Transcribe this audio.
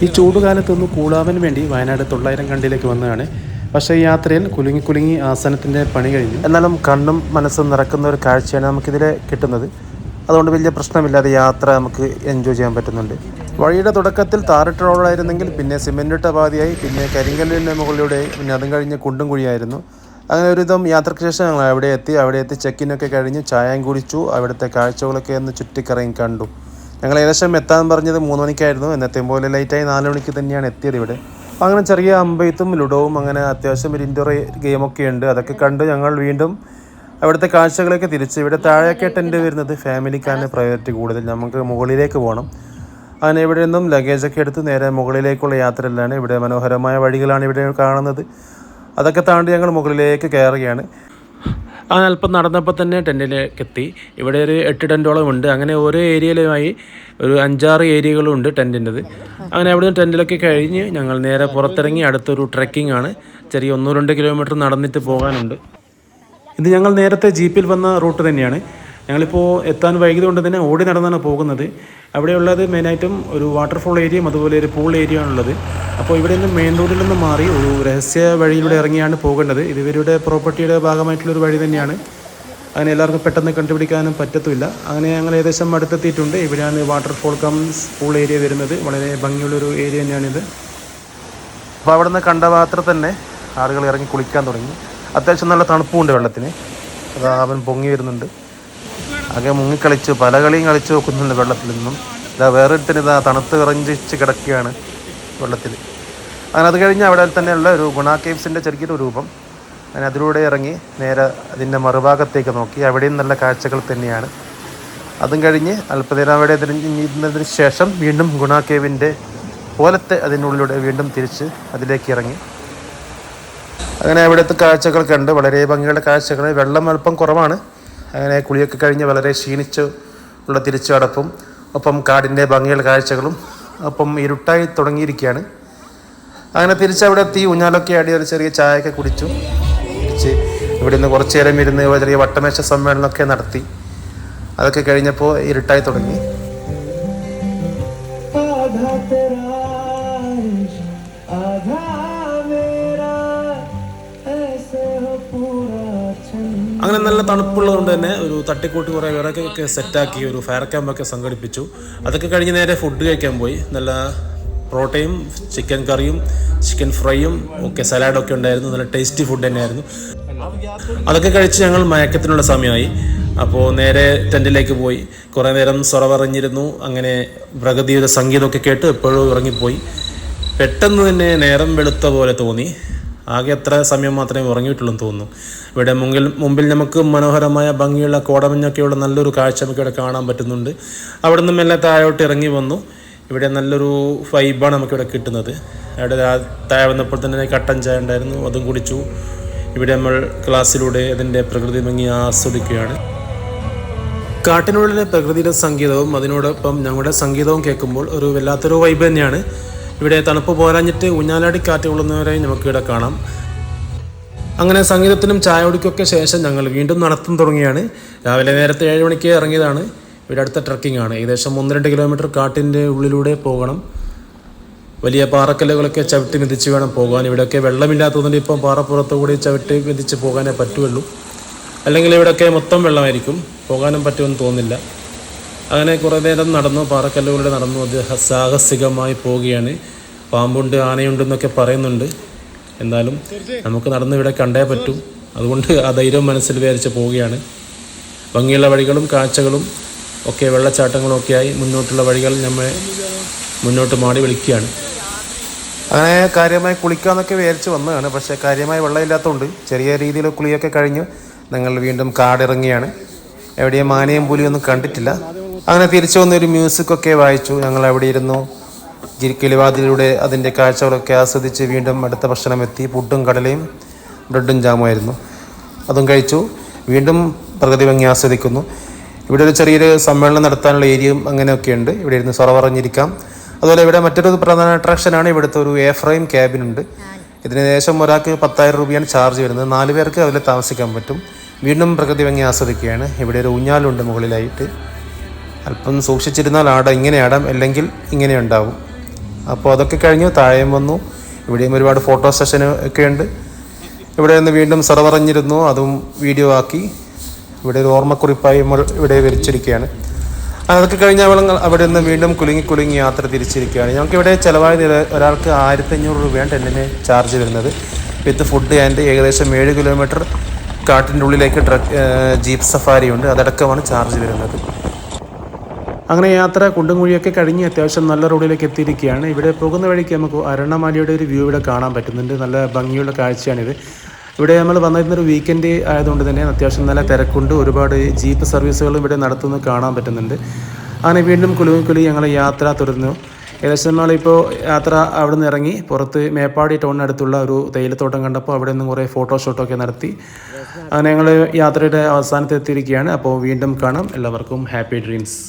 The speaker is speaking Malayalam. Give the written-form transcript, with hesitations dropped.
ഈ ചൂടുകാലത്തൊന്ന് കൂടാവാൻ വേണ്ടി വയനാട് 900 കണ്ടിലേക്ക് വന്നതാണ്. പക്ഷേ ഈ യാത്രയിൽ കുലുങ്ങി ആസനത്തിൻ്റെ പണി കഴിഞ്ഞു. എന്നാലും കണ്ണും മനസ്സും നിറക്കുന്ന ഒരു കാഴ്ചയാണ് നമുക്കിതിൽ കിട്ടുന്നത്. അതുകൊണ്ട് വലിയ പ്രശ്നമില്ലാതെ യാത്ര നമുക്ക് എൻജോയ് ചെയ്യാൻ പറ്റുന്നുണ്ട്. വഴിയുടെ തുടക്കത്തിൽ താറിട്ട റോഡായിരുന്നെങ്കിൽ പിന്നെ സിമെൻറ്റിട്ട പാതയായി, പിന്നെ കരിങ്കല്ലിൻ്റെ മുകളിലൂടെ, പിന്നെ അതും കഴിഞ്ഞ് കുണ്ടും കുഴിയായിരുന്നു. അങ്ങനെ ഒരുവിധം യാത്രയ്ക്ക് ശേഷം ഞങ്ങൾ അവിടെ എത്തി ചെക്കിനൊക്കെ കഴിഞ്ഞ് ചായയും കുടിച്ചു. അവിടുത്തെ കാഴ്ചകളൊക്കെ ഒന്ന് ചുറ്റിക്കറങ്ങി കണ്ടു. ഞങ്ങൾ ഏകദേശം എത്താൻ പറഞ്ഞത് 3 മണിക്കായിരുന്നു. എന്നത്തെയും പോലെ ലൈറ്റായി 4 മണിക്ക് തന്നെയാണ് എത്തിയത് ഇവിടെ. അങ്ങനെ ചെറിയ അമ്പെയ്ത്തും ലുഡോവും അങ്ങനെ അത്യാവശ്യം ഒരു ഇൻഡോർ ഗെയിമൊക്കെ ഉണ്ട്. അതൊക്കെ കണ്ട് ഞങ്ങൾ വീണ്ടും അവിടുത്തെ കാഴ്ചകളൊക്കെ തിരിച്ച് ഇവിടെ താഴെയൊക്കെ ടെൻറ്റ് വരുന്നത് ഫാമിലിക്കാണ് പ്രയോറിറ്റി കൂടുതൽ. നമുക്ക് മുകളിലേക്ക് പോകണം. അങ്ങനെ ഇവിടെ നിന്നും ലഗേജൊക്കെ എടുത്ത് നേരെ മുകളിലേക്കുള്ള യാത്രയിലാണ്. ഇവിടെ മനോഹരമായ വഴികളാണ് ഇവിടെ കാണുന്നത്. അതൊക്കെ താണ്ടി ഞങ്ങൾ മുകളിലേക്ക് കയറുകയാണ്. അങ്ങനെ അല്പം നടന്നപ്പോൾ തന്നെ ടെൻറ്റിലേക്ക് എത്തി. ഇവിടെ ഒരു 8 ടെൻറ്റോളം ഉണ്ട്. അങ്ങനെ ഓരോ ഏരിയയിലുമായി ഒരു 5-6 ഏരിയകളും ഉണ്ട് ടെൻറ്റിൻ്റെത്. അങ്ങനെ അവിടെ നിന്ന് ടെൻറ്റിലൊക്കെ കഴിഞ്ഞ് ഞങ്ങൾ നേരെ പുറത്തിറങ്ങി. അടുത്തൊരു ട്രെക്കിംഗ് ആണ്. ചെറിയ 1-2 കിലോമീറ്റർ നടന്നിട്ട് പോകാനുണ്ട്. ഇത് ഞങ്ങൾ നേരത്തെ ജീപ്പിൽ വന്ന റൂട്ട് തന്നെയാണ്. ഞങ്ങളിപ്പോൾ എത്താൻ വൈകിയത് കൊണ്ട് തന്നെ ഓടി നടന്നാണ് പോകുന്നത്. അവിടെയുള്ളത് മെയിനായിട്ടും ഒരു വാട്ടർഫോൾ ഏരിയയും അതുപോലെ ഒരു പൂൾ ഏരിയ ആണുള്ളത്. അപ്പോൾ ഇവിടെ നിന്ന് മെയിൻ റോഡിൽ നിന്ന് മാറി ഒരു രഹസ്യ വഴിയിലൂടെ ഇറങ്ങിയാണ് പോകേണ്ടത്. ഇത് ഇവരുടെ പ്രോപ്പർട്ടിയുടെ ഭാഗമായിട്ടുള്ളൊരു വഴി തന്നെയാണ്. അങ്ങനെ എല്ലാവർക്കും പെട്ടെന്ന് കണ്ടുപിടിക്കാനും പറ്റത്തില്ല. അങ്ങനെ ഞങ്ങൾ ഏകദേശം അടുത്തെത്തിയിട്ടുണ്ട്. ഇവിടെയാണ് വാട്ടർഫോൾ പൂൾ ഏരിയ വരുന്നത്. വളരെ ഭംഗിയുള്ളൊരു ഏരിയ തന്നെയാണിത്. അപ്പോൾ അവിടെ നിന്ന് കണ്ട മാത്രം തന്നെ ആളുകൾ ഇറങ്ങി കുളിക്കാൻ തുടങ്ങി. അത്യാവശ്യം നല്ല തണുപ്പുമുണ്ട് വെള്ളത്തിന്. അതാ അവൻ പൊങ്ങി വരുന്നുണ്ട്. ആകെ മുങ്ങിക്കളിച്ച് പല കളിയും കളിച്ച് നോക്കുന്നുണ്ട് വെള്ളത്തിൽ നിന്നും. ഇതാ വേറൊരുത്തിന് ഇതാ തണുത്ത് വിറഞ്ചിച്ച് കിടക്കുകയാണ് വെള്ളത്തിൽ. അങ്ങനെ അത് കഴിഞ്ഞ് അവിടെ തന്നെയുള്ള ഒരു ഗുണ കേവ്സിൻ്റെ ചെറിയൊരു രൂപം. അങ്ങനെ അതിലൂടെ ഇറങ്ങി നേരെ അതിൻ്റെ മറുഭാഗത്തേക്ക് നോക്കി. അവിടെയും നല്ല കാഴ്ചകൾ തന്നെയാണ്. അതും കഴിഞ്ഞ് അല്പനേരം അവിടെ ഇരുന്നതിന് ശേഷം വീണ്ടും ഗുണ കേവിൻ്റെ പോലത്തെ അതിനുള്ളിലൂടെ വീണ്ടും തിരിച്ച് അതിലേക്ക് ഇറങ്ങി. അങ്ങനെ അവിടുത്തെ കാഴ്ചകൾ കണ്ട് വളരെ ഭംഗിയുള്ള കാഴ്ചകൾ. വെള്ളം അല്പം കുറവാണ്. അങ്ങനെ കുളിയൊക്കെ കഴിഞ്ഞ് വളരെ ക്ഷീണിച്ച് ഉള്ള തിരിച്ചു കടപ്പും ഒപ്പം കാടിൻ്റെ ഭംഗിയുള്ള കാഴ്ചകളും ഒപ്പം ഇരുട്ടായി തുടങ്ങിയിരിക്കുകയാണ്. അങ്ങനെ തിരിച്ചവിടെ എത്തി ഊഞ്ഞാലൊക്കെ ആടി ഒരു ചെറിയ ചായയൊക്കെ കുടിച്ചു. ഇവിടെ നിന്ന് കുറച്ച് നേരം ഇരുന്ന് ചെറിയ വട്ടമേശ സമ്മേളനമൊക്കെ നടത്തി. അതൊക്കെ കഴിഞ്ഞപ്പോൾ ഇരുട്ടായി തുടങ്ങി. അങ്ങനെ നല്ല തണുപ്പുള്ളതുകൊണ്ട് തന്നെ ഒരു തട്ടിക്കൂട്ടി കുറേ വിറകൊക്കെ സെറ്റാക്കി ഒരു ഫയർ ക്യാമ്പൊക്കെ സംഘടിപ്പിച്ചു. അതൊക്കെ കഴിഞ്ഞ് നേരെ ഫുഡ് കഴിക്കാൻ പോയി. നല്ല പ്രോട്ടീനും ചിക്കൻ കറിയും ചിക്കൻ ഫ്രൈയും ഒക്കെ സലാഡൊക്കെ ഉണ്ടായിരുന്നു. നല്ല ടേസ്റ്റി ഫുഡ് തന്നെയായിരുന്നു. അതൊക്കെ കഴിച്ച് ഞങ്ങൾ മയക്കത്തിനുള്ള സമയമായി. അപ്പോൾ നേരെ ടെൻറ്റിലേക്ക് പോയി. കുറേ നേരം പറഞ്ഞിരുന്നു. അങ്ങനെ പ്രകൃതിയുടെ സംഗീതമൊക്കെ കേട്ട് എപ്പോഴും ഇറങ്ങിപ്പോയി. പെട്ടെന്ന് തന്നെ നേരം വെളുത്ത പോലെ തോന്നി. ആകെ എത്ര സമയം മാത്രമേ ഉറങ്ങിയിട്ടുള്ളൂ തോന്നുന്നു. ഇവിടെ മുമ്പിൽ നമുക്ക് മനോഹരമായ ഭംഗിയുള്ള കോടമഞ്ഞൊക്കെയുള്ള നല്ലൊരു കാഴ്ച നമുക്ക് ഇവിടെ കാണാൻ പറ്റുന്നുണ്ട്. അവിടെ നിന്നും എല്ലാം താഴോട്ട് ഇറങ്ങി വന്നു. ഇവിടെ നല്ലൊരു വൈബാണ് നമുക്കിവിടെ കിട്ടുന്നത്. അവിടെ താഴെ വന്നപ്പോൾ തന്നെ കട്ടൻ ചായ ഉണ്ടായിരുന്നു, അതും കുടിച്ചു. ഇവിടെ നമ്മൾ ക്ലാസ്സിലൂടെ അതിൻ്റെ പ്രകൃതി ഭംഗി ആസ്വദിക്കുകയാണ്. കാട്ടിനുള്ളിലെ പ്രകൃതിയുടെ സംഗീതവും അതിനോടൊപ്പം ഞങ്ങളുടെ സംഗീതവും കേൾക്കുമ്പോൾ ഒരു വല്ലാത്തൊരു വൈബ് തന്നെയാണ്. ഇവിടെ തണുപ്പ് പോരാഞ്ഞിട്ട് ഊഞ്ഞാലാടി കാറ്റ് കൊള്ളുന്നവരായി നമുക്കിവിടെ കാണാം. അങ്ങനെ സംഗീതത്തിനും ചായയൊടിക്കൊക്കെ ശേഷം ഞങ്ങൾ വീണ്ടും നടത്തം തുടങ്ങിയാണ്. രാവിലെ നേരത്തെ 7 മണിക്ക് ഇറങ്ങിയതാണ്. ഇവിടെ അടുത്ത ട്രക്കിംഗ് ആണ്. ഏകദേശം 1-2 കിലോമീറ്റർ കാട്ടിൻ്റെ ഉള്ളിലൂടെ പോകണം. വലിയ പാറക്കല്ലുകളൊക്കെ ചവിട്ടി മെതിച്ച് വേണം പോകാൻ. ഇവിടെയൊക്കെ വെള്ളമില്ലാത്തതുകൊണ്ട് ഇപ്പം പാറപ്പുറത്തു കൂടി ചവിട്ടി മെതിച്ച് പോകാനേ പറ്റുള്ളൂ. അല്ലെങ്കിൽ ഇവിടെയൊക്കെ മൊത്തം വെള്ളമായിരിക്കും. പോകാനും പറ്റുമെന്ന് തോന്നുന്നില്ല. അങ്ങനെ കുറേ നേരം നടന്നു, പാറക്കല്ലുകളിലൂടെ നടന്നു. അത് സാഹസികമായി പോവുകയാണ്. പാമ്പുണ്ട്, ആനയുണ്ടെന്നൊക്കെ പറയുന്നുണ്ട്. എന്നാലും നമുക്ക് നടന്ന് ഇവിടെ കണ്ടേ പറ്റും. അതുകൊണ്ട് ആ ധൈര്യം മനസ്സിൽ വിചാരിച്ച് പോവുകയാണ്. ഭംഗിയുള്ള വഴികളും കാഴ്ചകളും ഒക്കെ വെള്ളച്ചാട്ടങ്ങളും ഒക്കെയായി മുന്നോട്ടുള്ള വഴികൾ നമ്മളെ മുന്നോട്ട് മാടി വിളിക്കുകയാണ്. അങ്ങനെ കാര്യമായി കുളിക്കാമെന്നൊക്കെ വിചാരിച്ച് വന്നതാണ്. പക്ഷേ കാര്യമായി വെള്ളമില്ലാത്തതുകൊണ്ട് ചെറിയ രീതിയിൽ കുളിയൊക്കെ കഴിഞ്ഞ് ഞങ്ങൾ വീണ്ടും കാടിറങ്ങിയാണ്. എവിടെയും മാനയും പുലിയൊന്നും കണ്ടിട്ടില്ല. അങ്ങനെ തിരിച്ചു വന്നൊരു മ്യൂസിക്കൊക്കെ വായിച്ചു. ഞങ്ങൾ അവിടെ ഇരുന്നു. കിളിവാതിലൂടെ അതിൻ്റെ കാഴ്ചകളൊക്കെ ആസ്വദിച്ച് വീണ്ടും അടുത്ത ഭക്ഷണം എത്തി. പുട്ടും കടലയും ബ്രെഡും ജാമുമായിരുന്നു. അതും കഴിച്ചു. വീണ്ടും പ്രകൃതി ഭംഗി ആസ്വദിക്കുന്നു. ഇവിടെ ഒരു ചെറിയൊരു സമ്മേളനം നടത്താനുള്ള ഏരിയയും അങ്ങനെയൊക്കെ ഉണ്ട്. ഇവിടെ ഇരുന്ന് പറഞ്ഞിരിക്കാം. അതുപോലെ ഇവിടെ മറ്റൊരു പ്രധാന അട്രാക്ഷനാണ് ഇവിടുത്തെ ഒരു എയർഫ്രെയിം ക്യാബിനുണ്ട്. ഇതിന് ഏകദേശം ഒരാൾക്ക് 10,000 രൂപയാണ് ചാർജ് വരുന്നത്. 4 പേർക്ക് അതിൽ താമസിക്കാൻ പറ്റും. വീണ്ടും പ്രകൃതി ഭംഗി ആസ്വദിക്കുകയാണ്. ഇവിടെ ഒരു ഊഞ്ഞാലുണ്ട് മുകളിലായിട്ട്. അല്പം സൂക്ഷിച്ചിരുന്നാൽ ആടാം, ഇങ്ങനെ ആടാം, അല്ലെങ്കിൽ ഇങ്ങനെ ഉണ്ടാവും. അപ്പോൾ അതൊക്കെ കഴിഞ്ഞ് താഴെയും വന്നു. ഇവിടെയും ഒരുപാട് ഫോട്ടോ സെഷൻ ഒക്കെ ഉണ്ട്. ഇവിടെ നിന്ന് വീണ്ടും സർവറിഞ്ഞിരുന്നു, അതും വീഡിയോ ആക്കി ഇവിടെ ഒരു ഓർമ്മക്കുറിപ്പായി നമ്മൾ ഇവിടെ വിരിച്ചിരിക്കുകയാണ്. അതൊക്കെ കഴിഞ്ഞ് അവിടെ നിന്ന് വീണ്ടും കുലുങ്ങി യാത്ര തിരിച്ചിരിക്കുകയാണ്. ഞങ്ങൾക്കിവിടെ ചിലവായത് ഒരാൾക്ക് 1500 രൂപയാണ് ടെൻറ്റിന് ചാർജ് വരുന്നത്. വിത്ത് ഫുഡ് ആൻഡ് ഏകദേശം 7 കിലോമീറ്റർ കാട്ടിൻ്റെ ഉള്ളിലേക്ക് ജീപ്പ് സഫാരി ഉണ്ട്, അതടക്കമാണ് ചാർജ് വരുന്നത്. അങ്ങനെ യാത്ര കുണ്ടും കുഴിയൊക്കെ കഴിഞ്ഞ് അത്യാവശ്യം നല്ല റോഡിലേക്ക് എത്തിയിരിക്കുകയാണ്. ഇവിടെ പോകുന്ന വഴിക്ക് നമുക്ക് അരുണമലയുടെ ഒരു വ്യൂ ഇവിടെ കാണാൻ പറ്റുന്നുണ്ട്. നല്ല ഭംഗിയുള്ള കാഴ്ചയാണിത്. ഇവിടെ നമ്മൾ വന്നിരുന്നൊരു വീക്കെൻഡ് ആയതുകൊണ്ട് തന്നെ അത്യാവശ്യം നല്ല തിരക്കുണ്ട്. ഒരുപാട് ജീപ്പ് സർവീസുകളും ഇവിടെ നടത്തുന്നത് കാണാൻ പറ്റുന്നുണ്ട്. അങ്ങനെ വീണ്ടും കുലുങ്ങി ഞങ്ങൾ യാത്ര തുടർന്നു. ഏകദേശം നമ്മളിപ്പോൾ യാത്ര അവിടെ നിന്ന് ഇറങ്ങി പുറത്ത് മേപ്പാടി ടൗണിനടുത്തുള്ള ഒരു തേയിലത്തോട്ടം കണ്ടപ്പോൾ അവിടെ നിന്ന് കുറേ ഫോട്ടോഷൂട്ടൊക്കെ നടത്തി. അങ്ങനെ ഞങ്ങൾ യാത്രയുടെ അവസാനത്ത് എത്തിയിരിക്കുകയാണ്. അപ്പോൾ വീണ്ടും കാണാം. എല്ലാവർക്കും ഹാപ്പി ഡ്രീംസ്.